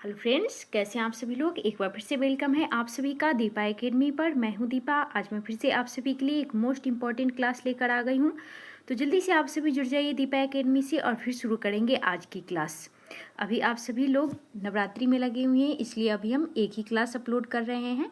Hello friends, कैसे हैं आप सभी लोग। एक बार फिर से वेलकम है आप सभी का दीपा एकेडमी पर। मैं हूं दीपा। आज मैं फिर से आप सभी के लिए एक मोस्ट इम्पॉर्टेंट क्लास लेकर आ गई हूं। तो जल्दी से आप सभी जुड़ जाइए दीपा एकेडमी से और फिर शुरू करेंगे आज की क्लास। अभी आप सभी लोग नवरात्रि में लगे हुए हैं, इसलिए अभी हम एक ही क्लास अपलोड कर रहे हैं।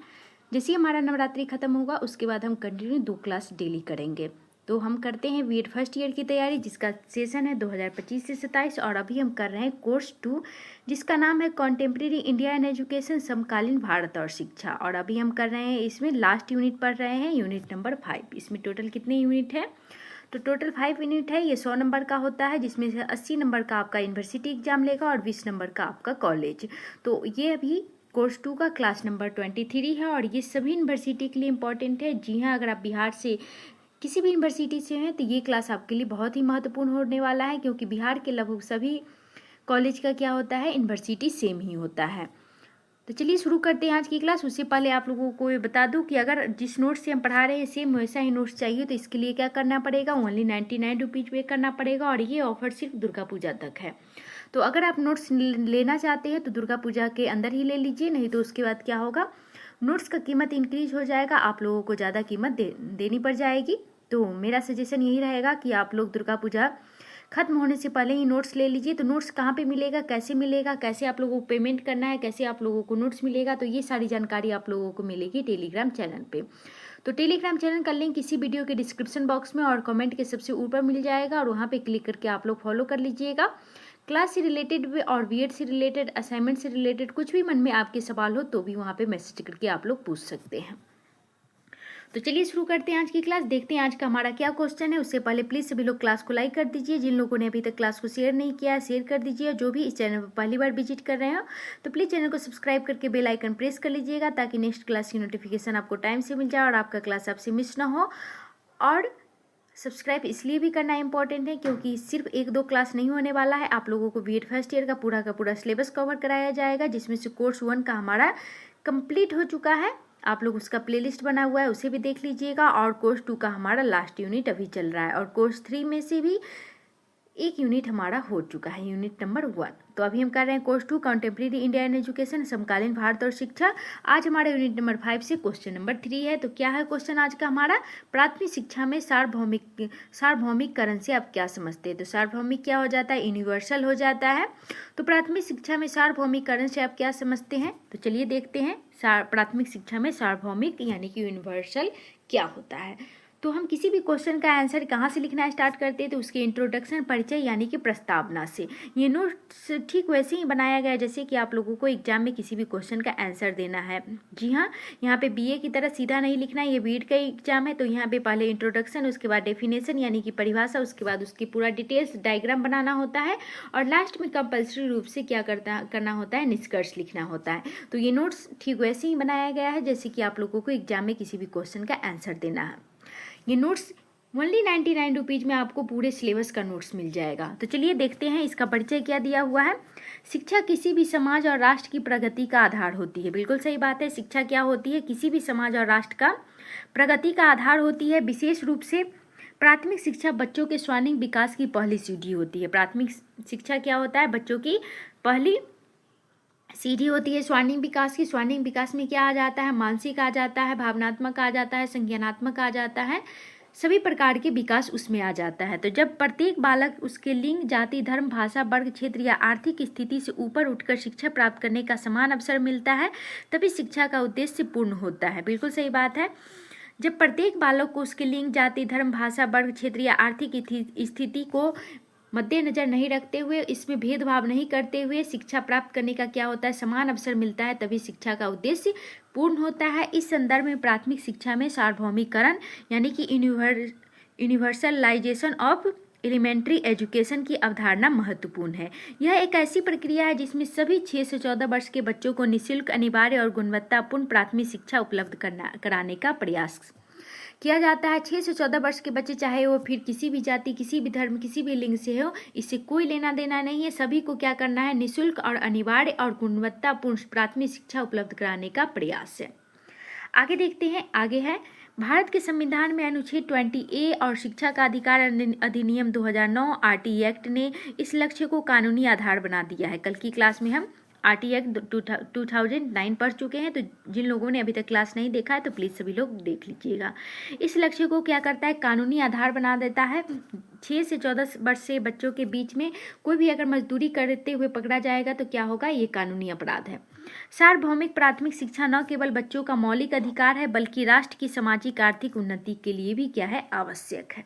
जैसे हमारा नवरात्रि खत्म होगा उसके बाद हम कंटिन्यू 2 क्लास डेली करेंगे। तो हम करते हैं बीएड फर्स्ट ईयर की तैयारी, जिसका सेशन है 2025 से 27। और अभी हम कर रहे हैं कोर्स 2, जिसका नाम है कॉन्टेम्प्रेरी इंडिया एंड एजुकेशन, समकालीन भारत और शिक्षा। और अभी हम कर रहे हैं, इसमें लास्ट यूनिट पढ़ रहे हैं, यूनिट नंबर 5। इसमें टोटल कितने यूनिट है? तो टोटल 5 यूनिट है। ये 100 नंबर का होता है, जिसमें से 80 नंबर का आपका यूनिवर्सिटी एग्जाम लेगा और 20 नंबर का आपका कॉलेज। तो ये अभी कोर्स 2 का क्लास नंबर 23 है और ये सभी यूनिवर्सिटी के लिए इंपॉर्टेंट है। जी हाँ, अगर आप बिहार से किसी भी यूनिवर्सिटी से हैं तो ये क्लास आपके लिए बहुत ही महत्वपूर्ण होने वाला है, क्योंकि बिहार के लगभग सभी कॉलेज का क्या होता है, यूनिवर्सिटी सेम ही होता है। तो चलिए शुरू करते हैं आज की क्लास। उससे पहले आप लोगों को ये बता दूं कि अगर जिस नोट्स से हम पढ़ा रहे हैं सेम वैसा ही नोट्स चाहिए तो इसके लिए क्या करना पड़ेगा, ओनली 99 रुपीज़ पे करना पड़ेगा। और ये ऑफर सिर्फ दुर्गा पूजा तक है। तो अगर आप नोट्स लेना चाहते हैं तो दुर्गा पूजा के अंदर ही ले लीजिए, नहीं तो उसके बाद क्या होगा, नोट्स का कीमत इंक्रीज हो जाएगा, आप लोगों को ज़्यादा कीमत देनी पड़ जाएगी। तो मेरा सजेशन यही रहेगा कि आप लोग दुर्गा पूजा खत्म होने से पहले ही नोट्स ले लीजिए। तो नोट्स कहाँ पे मिलेगा, कैसे आप लोगों को पेमेंट करना है, कैसे आप लोगों को नोट्स मिलेगा, तो ये सारी जानकारी आप लोगों को मिलेगी टेलीग्राम चैनल पे। तो टेलीग्राम चैनल का लिंक इसी वीडियो के डिस्क्रिप्शन बॉक्स में और कमेंट के सबसे ऊपर मिल जाएगा, और वहाँ पे क्लिक करके आप लोग फॉलो कर लीजिएगा। क्लास से रिलेटेड और बीएड से रिलेटेड, असाइनमेंट से रिलेटेड कुछ भी मन में आपके सवाल हो तो भी वहाँ पे मैसेज करके आप लोग पूछ सकते हैं। तो चलिए शुरू करते हैं आज की क्लास। देखते हैं आज का हमारा क्या क्वेश्चन है। उससे पहले प्लीज़ सभी लोग क्लास को लाइक कर दीजिए। जिन लोगों ने अभी तक क्लास को शेयर नहीं किया है शेयर कर दीजिए। जो भी इस चैनल पर पहली बार विजिट कर रहे हो तो प्लीज़ चैनल को सब्सक्राइब करके बेल आइकन प्रेस कर लीजिएगा, ताकि नेक्स्ट क्लास की नोटिफिकेशन आपको टाइम से मिल जाए और आपका क्लास आपसे मिस ना हो। और सब्सक्राइब इसलिए भी करना इंपॉर्टेंट है क्योंकि सिर्फ 1-2 क्लास नहीं होने वाला है, आप लोगों को बीएड फर्स्ट ईयर का पूरा सिलेबस कवर कराया जाएगा, जिसमें से कोर्स 1 का हमारा कंप्लीट हो चुका है। आप लोग उसका प्लेलिस्ट बना हुआ है, उसे भी देख लीजिएगा। और कोर्स 2 का हमारा लास्ट यूनिट अभी चल रहा है, और कोर्स 3 में से भी एक यूनिट हमारा हो चुका है, यूनिट नंबर 1। तो अभी हम कर रहे हैं course 2 contemporary India and education, समकालीन भारत और शिक्षा। आज हमारा यूनिट नंबर 5 से क्वेश्चन नंबर 3 है। तो क्या है क्वेश्चन आज का हमारा, प्राथमिक शिक्षा में सार्वभौमिककरण से आप क्या समझते हैं। तो सार्वभौमिक क्या हो जाता है, यूनिवर्सल हो जाता है। तो प्राथमिक शिक्षा में सार्वभौमिककरण से आप क्या समझते हैं, तो चलिए देखते हैं प्राथमिक शिक्षा में सार्वभौमिक यानी कि यूनिवर्सल क्या होता है। तो हम किसी भी क्वेश्चन का आंसर कहाँ से लिखना स्टार्ट करते हैं, तो उसके इंट्रोडक्शन, परिचय यानी कि प्रस्तावना से। ये नोट्स ठीक वैसे ही बनाया गया जैसे कि आप लोगों को एग्जाम में किसी भी क्वेश्चन का आंसर देना है। जी हाँ, यहाँ पे बीए की तरह सीधा नहीं लिखना है, ये बीएड का एग्जाम है। तो यहाँ पे पहले इंट्रोडक्शन, उसके बाद डेफिनेशन यानी कि परिभाषा, उसके बाद उसकी पूरा डिटेल्स डायग्राम बनाना होता है, और लास्ट में कंपल्सरी रूप से क्या करना होता है, निष्कर्ष लिखना होता है। तो ये नोट्स ठीक वैसे ही बनाया गया है जैसे कि आप लोगों को एग्जाम में किसी भी क्वेश्चन का आंसर देना है। ये नोट्स ओनली 99 रुपीज़ में आपको पूरे सिलेबस का नोट्स मिल जाएगा। तो चलिए देखते हैं इसका परिचय क्या दिया हुआ है। शिक्षा किसी भी समाज और राष्ट्र की प्रगति का आधार होती है। बिल्कुल सही बात है, शिक्षा क्या होती है, किसी भी समाज और राष्ट्र का प्रगति का आधार होती है। विशेष रूप से प्राथमिक शिक्षा बच्चों के स्वर्णिम विकास की पहली सीढ़ी होती है। प्राथमिक शिक्षा क्या होता है, बच्चों की पहली सीढ़ी होती है स्वर्णिम विकास की। स्वर्णिम विकास में क्या आ जाता है, मानसिक आ जाता है, भावनात्मक आ जाता है, संज्ञानात्मक आ जाता है, सभी प्रकार के विकास उसमें आ जाता है। तो जब प्रत्येक बालक उसके लिंग, जाति, धर्म, भाषा, वर्ग, क्षेत्र या आर्थिक स्थिति से ऊपर उठकर शिक्षा प्राप्त करने का समान अवसर मिलता है, तभी शिक्षा का उद्देश्य पूर्ण होता है। बिल्कुल सही बात है। जब प्रत्येक बालक को उसके लिंग, जाति, धर्म, भाषा, वर्ग, क्षेत्र या आर्थिक स्थिति को मद्देनजर नहीं रखते हुए, इसमें भेदभाव नहीं करते हुए शिक्षा प्राप्त करने का क्या होता है, समान अवसर मिलता है, तभी शिक्षा का उद्देश्य पूर्ण होता है। इस संदर्भ में प्राथमिक शिक्षा में सार्वभौमिककरण यानी कि यूनिवर्सलाइजेशन ऑफ एलिमेंट्री एजुकेशन की अवधारणा महत्वपूर्ण है। यह एक ऐसी प्रक्रिया है जिसमें सभी 6 से 14 वर्ष के बच्चों को निःशुल्क, अनिवार्य और गुणवत्तापूर्ण प्राथमिक शिक्षा उपलब्ध कराने का प्रयास किया जाता है। 6 से 14 वर्ष के बच्चे, चाहे वो फिर किसी भी जाति, किसी भी धर्म, किसी भी लिंग से हो, इससे कोई लेना देना नहीं है। सभी को क्या करना है, निःशुल्क और अनिवार्य और गुणवत्तापूर्ण प्राथमिक शिक्षा उपलब्ध कराने का प्रयास है। आगे देखते हैं, आगे है भारत के संविधान में अनुच्छेद 20A और शिक्षा का अधिकार अधिनियम 2009 RT एक्ट ने इस लक्ष्य को कानूनी आधार बना दिया है। कल की क्लास में हम RT एक्ट 2009 पढ़ चुके हैं, तो जिन लोगों ने अभी तक क्लास नहीं देखा है तो प्लीज़ सभी लोग देख लीजिएगा। इस लक्ष्य को क्या करता है, कानूनी आधार बना देता है। 6 से 14 वर्ष से बच्चों के बीच में कोई भी अगर मजदूरी करते हुए पकड़ा जाएगा तो क्या होगा, ये कानूनी अपराध है। सार्वभौमिक प्राथमिक शिक्षा न केवल बच्चों का मौलिक अधिकार है बल्कि राष्ट्र की सामाजिक आर्थिक उन्नति के लिए भी क्या है, आवश्यक है।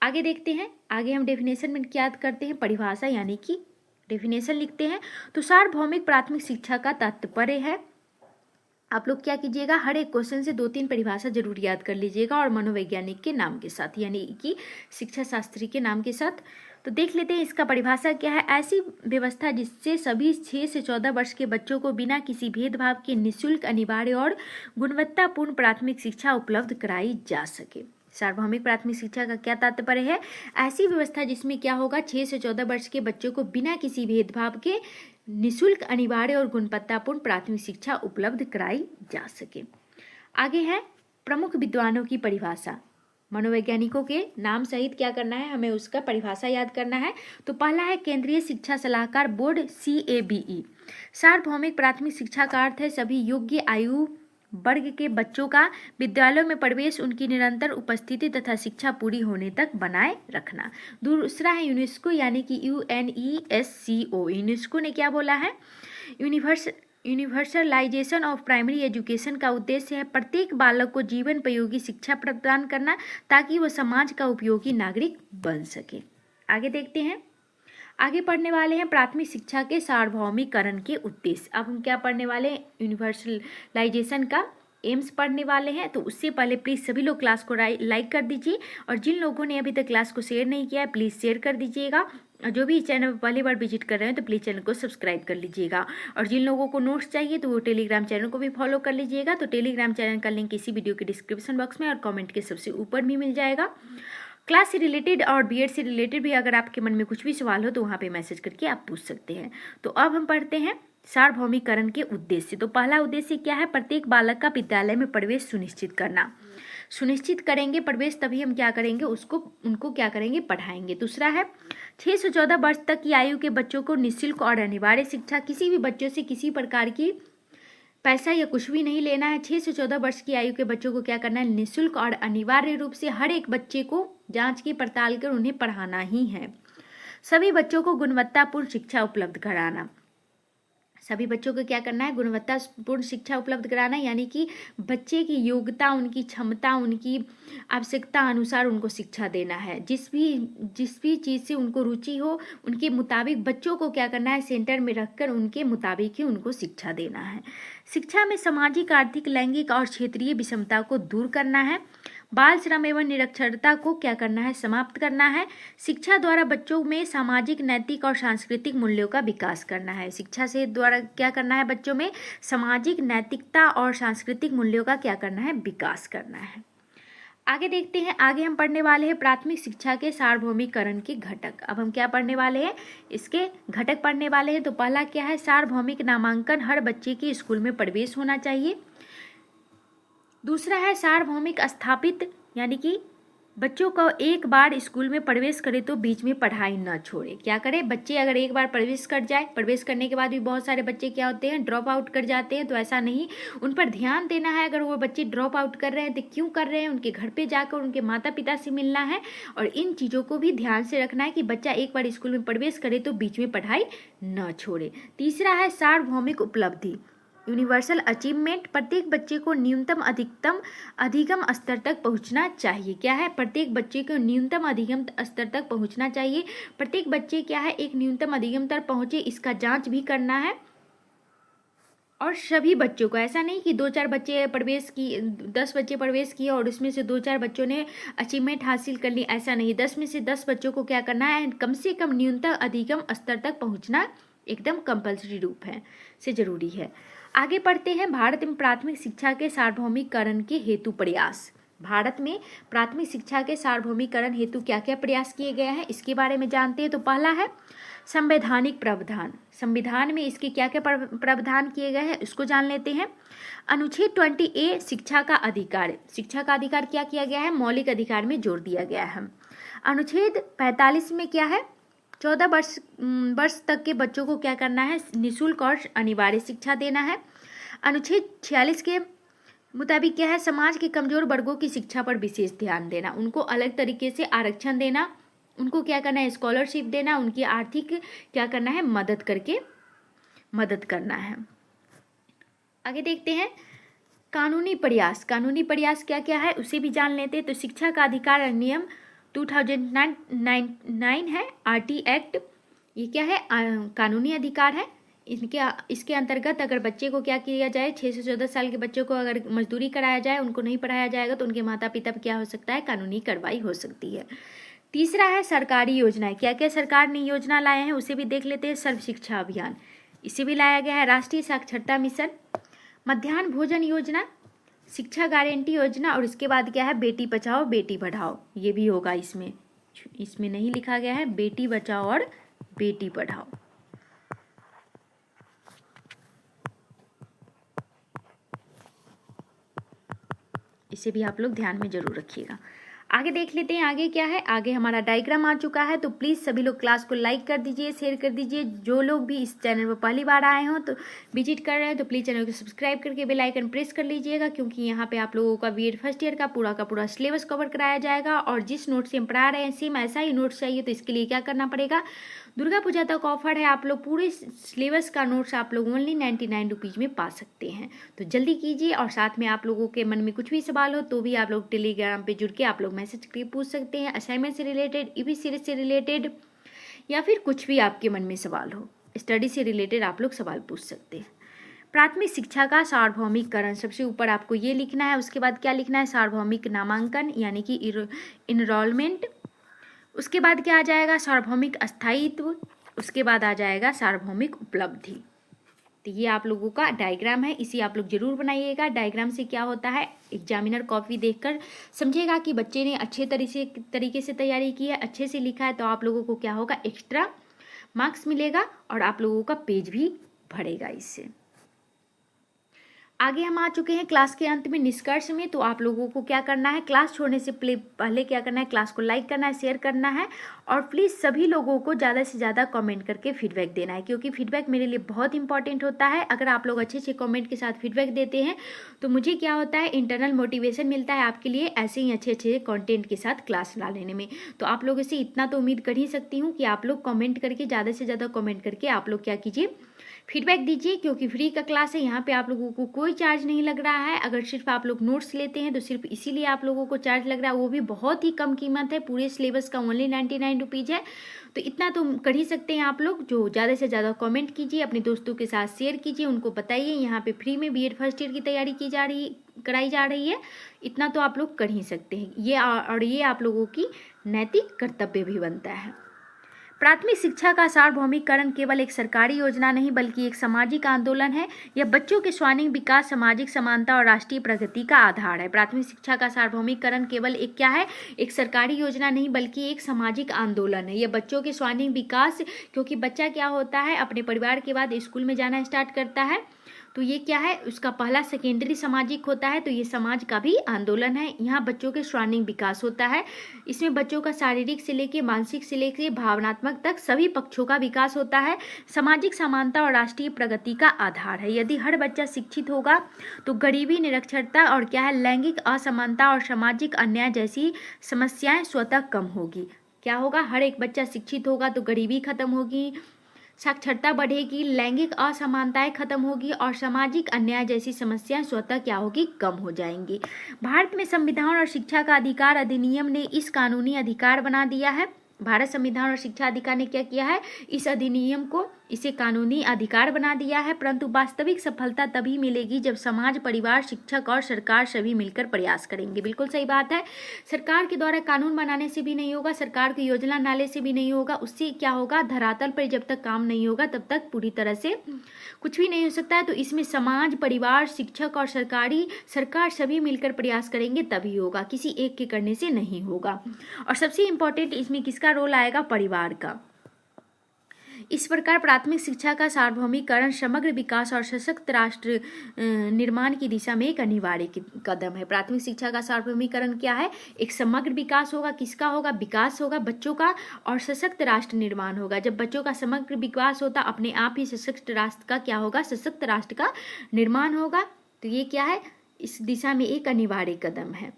आगे देखते हैं, आगे हम डेफिनेशन में क्या करते हैं, परिभाषा यानी कि डेफिनेशन लिखते हैं। तो सार्वभौमिक प्राथमिक शिक्षा का तात्पर्य है, आप लोग क्या कीजिएगा, हर एक क्वेश्चन से 2-3 परिभाषा जरूर याद कर लीजिएगा और मनोवैज्ञानिक के नाम के साथ यानी कि शिक्षा शास्त्री के नाम के साथ। तो देख लेते हैं इसका परिभाषा क्या है। ऐसी व्यवस्था जिससे सभी 6 से 14 वर्ष के बच्चों को बिना किसी भेदभाव के निःशुल्क, अनिवार्य और गुणवत्तापूर्ण प्राथमिक शिक्षा उपलब्ध कराई जा सके। सार्वभौमिक प्राथमिक शिक्षा का क्या तात्पर्य है, ऐसी व्यवस्था जिसमें क्या होगा, 6 से 14 वर्ष के बच्चों को बिना किसी भेदभाव के निःशुल्क, अनिवार्य और गुणवत्तापूर्ण प्राथमिक शिक्षा उपलब्ध कराई जा सके। आगे है प्रमुख विद्वानों की परिभाषा, मनोवैज्ञानिकों के नाम सहित क्या करना है, हमें उसका परिभाषा याद करना है। तो पहला है केंद्रीय शिक्षा सलाहकार बोर्ड CABE। सार्वभौमिक प्राथमिक शिक्षा का अर्थ है सभी योग्य आयु वर्ग के बच्चों का विद्यालयों में प्रवेश, उनकी निरंतर उपस्थिति तथा शिक्षा पूरी होने तक बनाए रखना। दूसरा है यूनेस्को यानी कि UNESCO। यूनेस्को ने क्या बोला है, यूनिवर्सलाइजेशन ऑफ प्राइमरी एजुकेशन का उद्देश्य है प्रत्येक बालक को जीवनोपयोगी शिक्षा प्रदान करना ताकि वह समाज का उपयोगी नागरिक बन सके। आगे देखते हैं, आगे पढ़ने वाले हैं प्राथमिक शिक्षा के सार्वभौमिकरण के उद्देश्य। अब हम क्या पढ़ने वाले हैं, यूनिवर्सलाइजेशन का एम्स पढ़ने वाले हैं। तो उससे पहले प्लीज़ सभी लोग क्लास को लाइक कर दीजिए और जिन लोगों ने अभी तक क्लास को शेयर नहीं किया है प्लीज़ शेयर कर दीजिएगा। और जो भी चैनल पर पहली बार विजिट कर रहे हैं तो प्लीज़ चैनल को सब्सक्राइब कर लीजिएगा। और जिन लोगों को नोट्स चाहिए तो वो टेलीग्राम चैनल को भी फॉलो कर लीजिएगा। तो टेलीग्राम चैनल का लिंक इसी वीडियो के डिस्क्रिप्शन बॉक्स में और कॉमेंट के सबसे ऊपर भी मिल जाएगा। क्लास से रिलेटेड और बीएड से रिलेटेड भी अगर आपके मन में कुछ भी सवाल हो तो वहाँ पे मैसेज करके आप पूछ सकते हैं। तो अब हम पढ़ते हैं सार्वभौमिकरण के उद्देश्य। तो पहला उद्देश्य क्या है, प्रत्येक बालक का विद्यालय में प्रवेश सुनिश्चित करना। सुनिश्चित करेंगे प्रवेश तभी हम क्या करेंगे, उनको क्या करेंगे, पढ़ाएंगे। दूसरा है 6 से 14 वर्ष तक की आयु के बच्चों को निःशुल्क और अनिवार्य शिक्षा, किसी भी बच्चों से किसी प्रकार की पैसा या कुछ भी नहीं लेना है। 6 से 14 वर्ष की आयु के बच्चों को क्या करना है, निःशुल्क और अनिवार्य रूप से हर एक बच्चे को जांच की पड़ताल कर उन्हें पढ़ाना ही है। सभी बच्चों को गुणवत्तापूर्ण शिक्षा उपलब्ध कराना, सभी बच्चों को क्या करना है, गुणवत्तापूर्ण शिक्षा उपलब्ध कराना, यानी कि बच्चे की योग्यता, उनकी क्षमता, उनकी आवश्यकता अनुसार उनको शिक्षा देना है। जिस भी चीज़ से उनको रुचि हो उनके मुताबिक बच्चों को क्या करना है, सेंटर में रखकर उनके मुताबिक ही उनको शिक्षा देना है। शिक्षा में सामाजिक, आर्थिक, लैंगिक और क्षेत्रीय विषमता को दूर करना है। बाल श्रम एवं निरक्षरता को क्या करना है, समाप्त करना है। शिक्षा द्वारा बच्चों में सामाजिक, नैतिक और सांस्कृतिक मूल्यों का विकास करना है। शिक्षा से द्वारा क्या करना है, बच्चों में सामाजिक, नैतिकता और सांस्कृतिक मूल्यों का क्या करना है, विकास करना है। आगे देखते हैं, आगे हम पढ़ने वाले हैं प्राथमिक शिक्षा के सार्वभौमिकरण के घटक। अब हम क्या पढ़ने वाले हैं, इसके घटक पढ़ने वाले हैं। तो पहला क्या है, सार्वभौमिक नामांकन, हर बच्चे की स्कूल में प्रवेश होना चाहिए। दूसरा है सार्वभौमिक स्थापित, यानी कि बच्चों को एक बार स्कूल में प्रवेश करे तो बीच में पढ़ाई न छोड़े। क्या करे, बच्चे अगर एक बार प्रवेश कर जाए, प्रवेश करने के बाद भी बहुत सारे बच्चे क्या होते हैं, ड्रॉप आउट कर जाते हैं। तो ऐसा नहीं, उन पर ध्यान देना है। अगर वो बच्चे ड्रॉप आउट कर रहे हैं तो क्यों कर रहे हैं, उनके घर पे जाकर उनके माता पिता से मिलना है और इन चीज़ों को भी ध्यान से रखना है कि बच्चा एक बार स्कूल में प्रवेश करे तो बीच में पढ़ाई न छोड़े। तीसरा है सार्वभौमिक उपलब्धि, यूनिवर्सल अचीवमेंट, प्रत्येक बच्चे को न्यूनतम अधिगम स्तर तक पहुंचना चाहिए। क्या है, प्रत्येक बच्चे को न्यूनतम अधिगम स्तर तक पहुंचना चाहिए। प्रत्येक बच्चे क्या है, एक न्यूनतम अधिगम तक पहुंचे, इसका जांच भी करना है। और सभी बच्चों को, ऐसा नहीं कि 2-4 बच्चे प्रवेश की, 10 बच्चे प्रवेश किए और उसमें से 2-4 बच्चों ने अचीवमेंट हासिल कर ली, ऐसा नहीं। 10 में से 10 बच्चों को क्या करना है, कम से कम न्यूनतम अधिगम स्तर तक पहुंचना एकदम कंपल्सरी रूप है से जरूरी है। आगे पढ़ते हैं, भारत में प्राथमिक शिक्षा के सार्वभौमिकरण के हेतु प्रयास। भारत में प्राथमिक शिक्षा के सार्वभौमिकरण हेतु क्या क्या प्रयास किए गए हैं, इसके बारे में जानते हैं। तो पहला है संवैधानिक प्रावधान, संविधान में इसके क्या क्या प्रावधान किए गए हैं उसको जान लेते हैं। अनुच्छेद 20A शिक्षा का अधिकार, शिक्षा का अधिकार क्या किया गया है, मौलिक अधिकार में जोड़ दिया गया है। अनुच्छेद 45 में क्या है, 14 वर्ष तक के बच्चों को क्या करना है, निःशुल्क और अनिवार्य शिक्षा देना है। अनुच्छेद 46 के मुताबिक क्या है, समाज के कमजोर वर्गों की शिक्षा पर विशेष ध्यान देना, उनको अलग तरीके से आरक्षण देना, उनको क्या करना है, स्कॉलरशिप देना, उनकी आर्थिक क्या करना है, मदद करना है। आगे देखते हैं कानूनी प्रयास क्या क्या है उसे भी जान लेते हैं। तो शिक्षा का अधिकार अधिनियम 2009 है, आरटी एक्ट, ये क्या है, कानूनी अधिकार है। इसके अंतर्गत अगर बच्चे को क्या किया जाए, 6 से 14 साल के बच्चों को अगर मजदूरी कराया जाए, उनको नहीं पढ़ाया जाएगा तो उनके माता पिता पर क्या हो सकता है, कानूनी कार्रवाई हो सकती है। तीसरा है सरकारी योजनाएं, क्या क्या सरकार ने योजना लाए हैं उसे भी देख लेते हैं। सर्व शिक्षा अभियान, इसे भी लाया गया है। राष्ट्रीय साक्षरता मिशन, मध्याह्न भोजन योजना, शिक्षा गारंटी योजना, और इसके बाद क्या है, बेटी बचाओ बेटी पढ़ाओ, ये भी होगा। इसमें नहीं लिखा गया है बेटी बचाओ और बेटी पढ़ाओ। इसे भी आप लोग ध्यान में जरूर रखिएगा। आगे देख लेते हैं, आगे क्या है, आगे हमारा डायग्राम आ चुका है। तो प्लीज़ सभी लोग क्लास को लाइक कर दीजिए, शेयर कर दीजिए। जो लोग भी इस चैनल पर पहली बार आए हों तो विजिट कर रहे हैं तो प्लीज़ चैनल को सब्सक्राइब करके बेल आइकन प्रेस कर लीजिएगा, क्योंकि यहाँ पे आप लोगों का बीएड फर्स्ट ईयर का पूरा सिलेबस कवर कराया जाएगा। और जिस नोट से हम पढ़ा रहे हैं सेम ऐसा ही नोट्स चाहिए, तो इसके लिए क्या करना पड़ेगा, दुर्गा पूजा तक ऑफर है, आप लोग पूरे सिलेबस का नोट्स आप लोग ओनली 99 रुपीज़ में पा सकते हैं। तो जल्दी कीजिए। और साथ में आप लोगों के मन में कुछ भी सवाल हो तो भी आप लोग टेलीग्राम पे जुड़ के आप लोग मैसेज करके पूछ सकते हैं, असाइनमेंट से रिलेटेड, ईवी सीरीज से रिलेटेड, या फिर कुछ भी आपके मन में सवाल हो, स्टडी से रिलेटेड आप लोग सवाल पूछ सकते हैं। प्राथमिक शिक्षा का सार्वभौमिकरण, सबसे ऊपर आपको ये लिखना है। उसके बाद क्या लिखना है, सार्वभौमिक नामांकन यानी कि इनरोलमेंट। उसके बाद क्या आ जाएगा, सार्वभौमिक स्थायित्व। उसके बाद आ जाएगा सार्वभौमिक उपलब्धि। तो ये आप लोगों का डायग्राम है, इसे आप लोग जरूर बनाइएगा। डायग्राम से क्या होता है, एग्जामिनर कॉपी देखकर समझेगा कि बच्चे ने अच्छे तरीके से तैयारी की है, अच्छे से लिखा है, तो आप लोगों को क्या होगा, एक्स्ट्रा मार्क्स मिलेगा और आप लोगों का पेज भी बढ़ेगा इससे। आगे हम आ चुके हैं क्लास के अंत में, निष्कर्ष में। तो आप लोगों को क्या करना है, क्लास छोड़ने से पहले क्या करना है, क्लास को लाइक करना है, शेयर करना है, और प्लीज़ सभी लोगों को ज़्यादा से ज़्यादा कमेंट करके फीडबैक देना है, क्योंकि फीडबैक मेरे लिए बहुत इंपॉर्टेंट होता है। अगर आप लोग अच्छे कमेंट के साथ फीडबैक देते हैं तो मुझे क्या होता है, इंटरनल मोटिवेशन मिलता है आपके लिए ऐसे ही अच्छे कंटेंट के साथ क्लास ला लेने में। तो आप लोगों से इतना तो उम्मीद कर ही सकती हूँ कि आप लोग कमेंट करके, ज़्यादा से ज़्यादा कमेंट करके आप लोग क्या कीजिए, फीडबैक दीजिए, क्योंकि फ्री का क्लास है। यहाँ पे आप लोगों को कोई चार्ज नहीं लग रहा है। अगर सिर्फ आप लोग नोट्स लेते हैं तो सिर्फ इसीलिए आप लोगों को चार्ज लग रहा है, वो भी बहुत ही कम कीमत है, पूरे सिलेबस का ओनली 99 रुपीज़ है। तो इतना तो कर ही सकते हैं आप लोग। जो ज़्यादा से ज़्यादा कमेंट कीजिए, अपने दोस्तों के साथ शेयर कीजिए, उनको बताइए यहाँ पे फ्री में बीएड फर्स्ट ईयर की तैयारी कराई जा रही है। इतना तो आप लोग कर ही सकते हैं, ये आप लोगों की नैतिक कर्तव्य भी बनता है। प्राथमिक शिक्षा का सार्वभौमिकरण केवल एक सरकारी योजना नहीं बल्कि एक सामाजिक आंदोलन है। यह बच्चों के सर्वांगीण विकास, सामाजिक समानता और राष्ट्रीय प्रगति का आधार है। प्राथमिक शिक्षा का सार्वभौमिकरण केवल एक क्या है, एक सरकारी योजना नहीं बल्कि एक सामाजिक आंदोलन है। यह बच्चों के सर्वांगीण विकास, क्योंकि बच्चा क्या होता है, अपने परिवार के बाद स्कूल में जाना स्टार्ट करता है, तो ये क्या है, उसका पहला सेकेंडरी सामाजिक होता है, तो ये समाज का भी आंदोलन है। यहाँ बच्चों के सर्वांगीण विकास होता है। इसमें बच्चों का शारीरिक से लेके मानसिक से लेके भावनात्मक तक सभी पक्षों का विकास होता है। सामाजिक समानता और राष्ट्रीय प्रगति का आधार है। यदि हर बच्चा शिक्षित होगा तो गरीबी, निरक्षरता और क्या है, लैंगिक असमानता और सामाजिक अन्याय जैसी समस्याएं स्वतः कम होगी। क्या होगा, हर एक बच्चा शिक्षित होगा तो गरीबी खत्म होगी, साक्षरता बढ़ेगी, लैंगिक असमानताएं खत्म होगी और सामाजिक अन्याय जैसी समस्याएं स्वतः क्या होगी, कम हो जाएंगी। भारत में संविधान और शिक्षा का अधिकार अधिनियम ने इस कानूनी अधिकार बना दिया है। भारत संविधान और शिक्षा अधिकार ने क्या किया है, इस अधिनियम को, इसे कानूनी अधिकार बना दिया है। परंतु वास्तविक सफलता तभी मिलेगी जब समाज, परिवार, शिक्षक और सरकार सभी मिलकर प्रयास करेंगे। बिल्कुल सही बात है। सरकार के द्वारा कानून बनाने से भी नहीं होगा, सरकार की योजना नाले से भी नहीं होगा। उससे क्या होगा, धरातल पर जब तक काम नहीं होगा तब तक पूरी तरह से कुछ भी नहीं हो सकता है। तो इसमें समाज, परिवार, शिक्षक और सरकार सभी मिलकर प्रयास करेंगे तभी होगा, किसी एक के करने से नहीं होगा। और सबसे इम्पोर्टेंट इसमें किसका रोल आएगा, परिवार का। इस प्रकार प्राथमिक शिक्षा का सार्वभौमिकरण समग्र विकास और सशक्त राष्ट्र निर्माण की दिशा में एक अनिवार्य कदम है। प्राथमिक शिक्षा का सार्वभौमिकरण क्या है? एक समग्र विकास होगा। किसका होगा? विकास होगा बच्चों का, और सशक्त राष्ट्र निर्माण होगा। जब बच्चों का समग्र विकास होता, अपने आप ही सशक्त राष्ट्र का क्या होगा? सशक्त राष्ट्र का निर्माण होगा। तो ये क्या है? इस दिशा में एक अनिवार्य कदम है।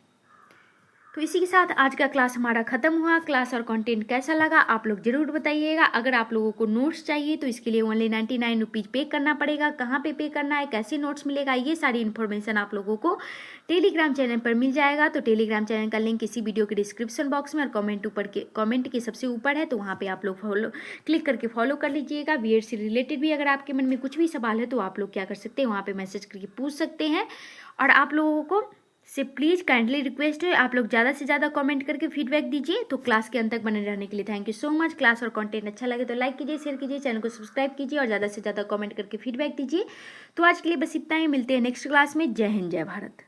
तो इसी के साथ आज का क्लास हमारा खत्म हुआ। क्लास और कंटेंट कैसा लगा आप लोग जरूर बताइएगा। अगर आप लोगों को नोट्स चाहिए तो इसके लिए ओनली 99 रुपीज़ पे करना पड़ेगा। कहाँ पे करना है, कैसे नोट्स मिलेगा, ये सारी इन्फॉर्मेशन आप लोगों को टेलीग्राम चैनल पर मिल जाएगा। तो टेलीग्राम चैनल का लिंक इसी वीडियो के डिस्क्रिप्शन बॉक्स में और कॉमेंट के सबसे ऊपर है, तो वहाँ पर आप लोग क्लिक करके फॉलो कर लीजिएगा। बीएड से रिलेटेड भी अगर आपके मन में कुछ भी सवाल है तो आप लोग क्या कर सकते हैं, वहाँ पर मैसेज करके पूछ सकते हैं। और आप लोगों को से प्लीज़ काइंडली रिक्वेस्ट है, आप लोग ज़्यादा से ज़्यादा कमेंट करके फीडबैक दीजिए। तो क्लास के अंत तक बने रहने के लिए thank you so much. Class और कंटेंट अच्छा लगे तो लाइक कीजिए, शेयर कीजिए, चैनल को सब्सक्राइब कीजिए और ज़्यादा से ज़्यादा कमेंट करके फीडबैक दीजिए। तो आज के लिए बस इतना ही, मिलते हैं नेक्स्ट क्लास में। जय हिंद, जय भारत।